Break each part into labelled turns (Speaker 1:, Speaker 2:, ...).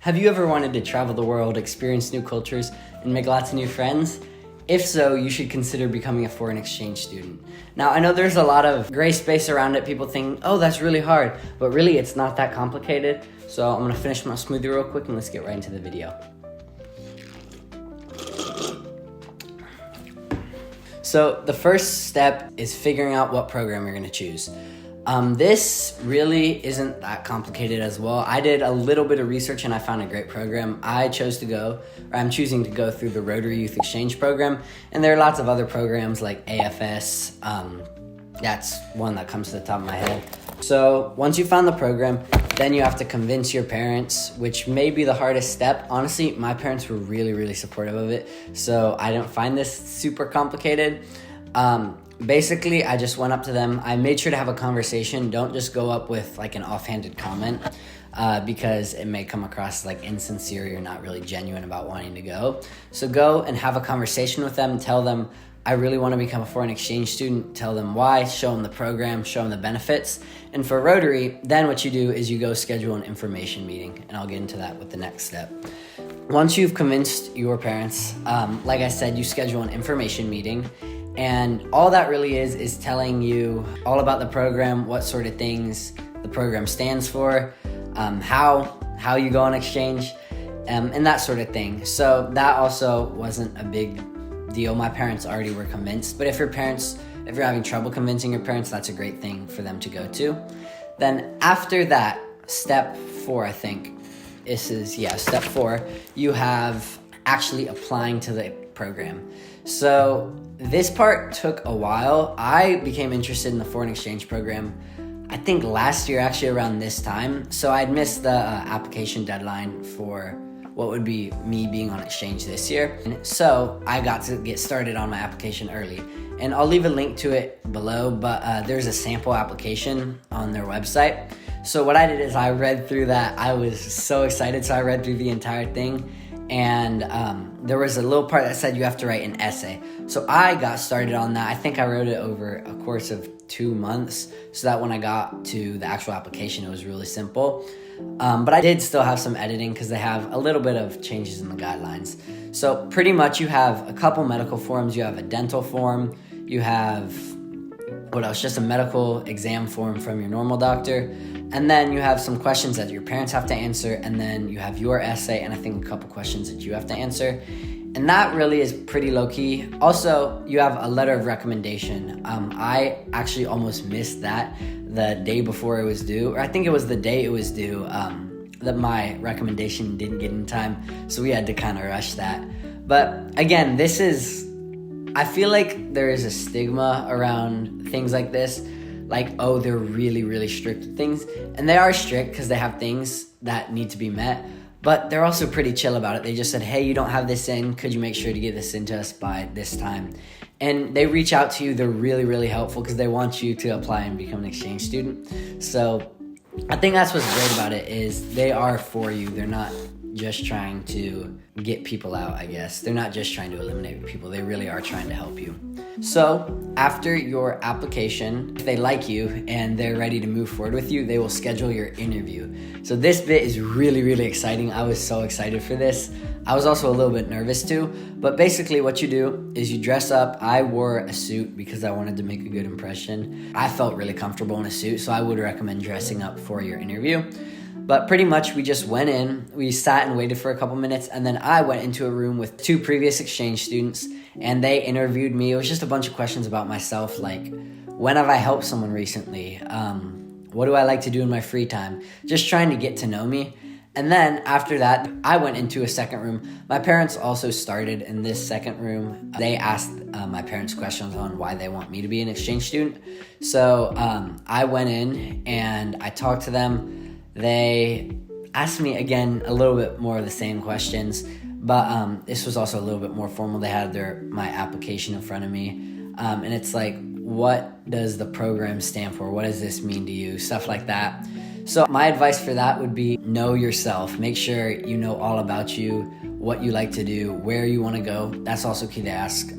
Speaker 1: Have you ever wanted to travel the world, experience new cultures, and make lots of new friends? If so, you should consider becoming a foreign exchange student. Now, I know there's a lot of gray space around it. People think, oh, that's really hard, but really it's not that complicated. So I'm gonna finish my smoothie real quick and let's get right into the video. So the first step is figuring out what program you're gonna choose. This really isn't that complicated as well. I did a little bit of research and I found a great program. I'm choosing to go through the Rotary Youth Exchange program, and there are lots of other programs like AFS. That's one that comes to the top of my head. So once you found the program, then you have to convince your parents, which may be the hardest step. Honestly, my parents were really supportive of it, so I don't find this super complicated. Basically, I just went up to them. I made sure to have a conversation. Don't just go up with like an offhanded comment because it may come across like insincere. You're not really genuine about wanting to go. So go and have a conversation with them. Tell them, I really want to become a foreign exchange student. Tell them why, show them the program, show them the benefits. And for Rotary, then what you do is you go schedule an information meeting. And I'll get into that with the next step. Once you've convinced your parents, like I said, you schedule an information meeting. And all that really is telling you all about the program, what sort of things the program stands for, how you go on exchange, and that sort of thing. So that also wasn't a big deal. My parents already were convinced. But if you're having trouble convincing your parents, that's a great thing for them to go to. Then after that, step 4, I think. Step 4, you have actually applying to the program. So this part took a while. I became interested in the foreign exchange program, I think last year, actually around this time. So I'd missed the application deadline for what would be me being on exchange this year. And so I got to get started on my application early. And I'll leave a link to it below, but there's a sample application on their website. So what I did is I read through that. I was so excited, so I read through the entire thing. And there was a little part that said you have to write an essay. So I got started on that. I think I wrote it over a course of 2 months, so that when I got to the actual application, it was really simple. But I did still have some editing because they have a little bit of changes in the guidelines. So pretty much you have a couple medical forms. You have a dental form. You have, just a medical exam form from your normal doctor. And then you have some questions that your parents have to answer, and then you have your essay, and I think a couple questions that you have to answer. And that really is pretty low-key. Also, you have a letter of recommendation. I actually almost missed that the day before it was due, or I think it was the day it was due, that my recommendation didn't get in time, so we had to kind of rush that. But again, I feel like there is a stigma around things like this. Like, oh, they're really strict with things. And they are strict because they have things that need to be met. But they're also pretty chill about it. They just said, hey, you don't have this in. Could you make sure to get this into us by this time? And they reach out to you. They're really helpful because they want you to apply and become an exchange student. So I think that's what's great about it is they are for you. They're not just trying to get people out, I guess. They're not just trying to eliminate people. They really are trying to help you. So after your application, if they like you and they're ready to move forward with you, they will schedule your interview. So this bit is really exciting. I was so excited for this. I was also a little bit nervous too, but basically what you do is you dress up. I wore a suit because I wanted to make a good impression. I felt really comfortable in a suit, so I would recommend dressing up for your interview. But pretty much we just went in, we sat and waited for a couple minutes, and then I went into a room with 2 previous exchange students, and they interviewed me. It was just a bunch of questions about myself, like, when have I helped someone recently? What do I like to do in my free time? Just trying to get to know me. And then after that, I went into a second room. My parents also started in this second room. They asked my parents questions on why they want me to be an exchange student. So I went in and I talked to them. They asked me, again, a little bit more of the same questions, but this was also a little bit more formal. They had my application in front of me, and it's like, what does the program stand for? What does this mean to you? Stuff like that. So my advice for that would be know yourself. Make sure you know all about you, what you like to do, where you want to go. That's also key to ask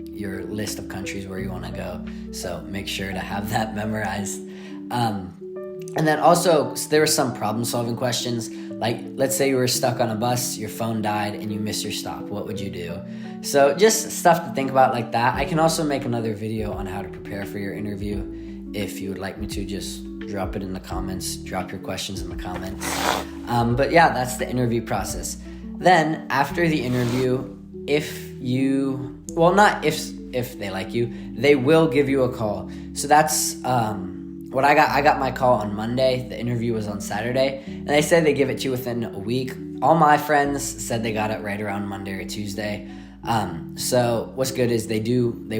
Speaker 1: your list of countries where you want to go. So make sure to have that memorized. And then also, there were some problem-solving questions. Like, let's say you were stuck on a bus, your phone died, and you missed your stop. What would you do? So just stuff to think about like that. I can also make another video on how to prepare for your interview. If you would like me to, just drop it in the comments. Drop your questions in the comments. But yeah, that's the interview process. Then after the interview, if they like you, they will give you a call. So that's what I got. I got my call on Monday. The interview was on Saturday, and they said they give it to you within a week. All my friends said they got it right around Monday or Tuesday. So what's good is they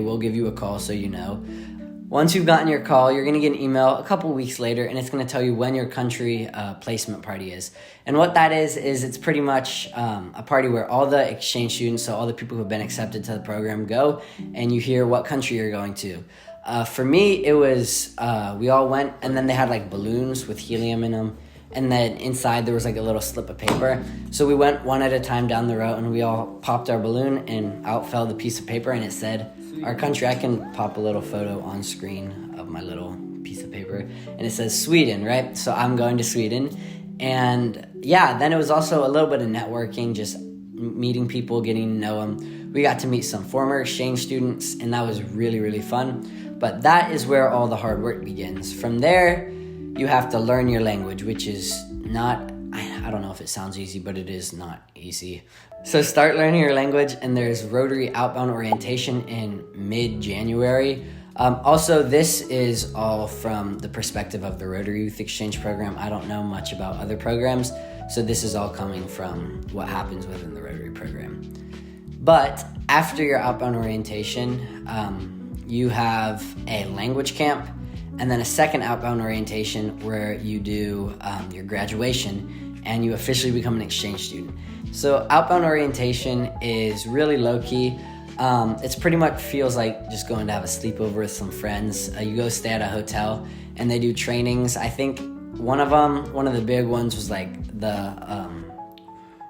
Speaker 1: will give you a call, so you know. Once you've gotten your call, you're going to get an email a couple weeks later, and it's going to tell you when your country placement party is. And what that is it's pretty much a party where all the exchange students, so all the people who have been accepted to the program, go, and you hear what country you're going to. For me, it was, we all went, and then they had like balloons with helium in them, and then inside there was like a little slip of paper. So we went one at a time down the row, and we all popped our balloon, and out fell the piece of paper, and it said our country. I can pop a little photo on screen of my little piece of paper, and it says Sweden, right? So I'm going to Sweden. And yeah, then it was also a little bit of networking, just meeting people, getting to know them. We got to meet some former exchange students, and that was really, really fun. But that is where all the hard work begins. From there, you have to learn your language, which is not, I don't know if it sounds easy, but it is not easy. So start learning your language, and there's Rotary Outbound Orientation in mid-January. Also, this is all from the perspective of the Rotary Youth Exchange Program. I don't know much about other programs, so this is all coming from what happens within the Rotary program. But after your outbound orientation, you have a language camp, and then a second outbound orientation where you do your graduation, and you officially become an exchange student. So outbound orientation is really low-key. It's pretty much feels like just going to have a sleepover with some friends. You go stay at a hotel, and they do trainings. I think one of the big ones was like the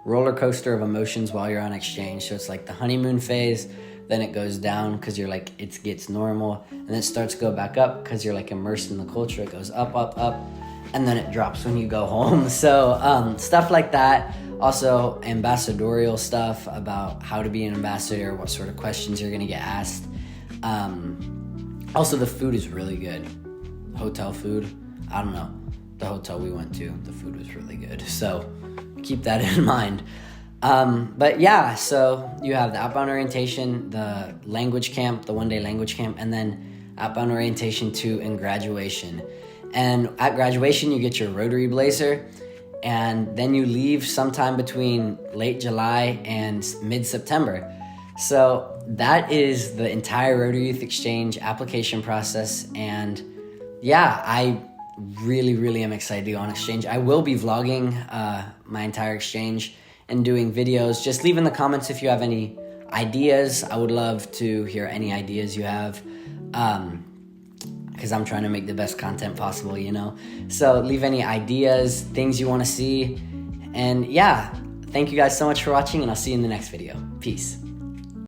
Speaker 1: roller coaster of emotions while you're on exchange. So it's like the honeymoon phase, then it goes down because you're like, it gets normal, and then it starts to go back up because you're like immersed in the culture. It goes up, up, up, and then it drops when you go home. So stuff like that. Also, ambassadorial stuff about how to be an ambassador, what sort of questions you're going to get asked. Also, the food is really good. Hotel food, I don't know. The hotel we went to, the food was really good. So keep that in mind. But yeah, so you have the outbound orientation, the language camp, the one-day language camp, and then outbound orientation 2 and graduation. And at graduation, you get your Rotary blazer. And then you leave sometime between late July and mid-September. So that is the entire Rotary Youth Exchange application process. And yeah, I really, really am excited to go on exchange. I will be vlogging my entire exchange and doing videos. Just leave in the comments if you have any ideas. I would love to hear any ideas you have. Because I'm trying to make the best content possible, you know? So leave any ideas, things you want to see. And yeah, thank you guys so much for watching, and I'll see you in the next video. Peace.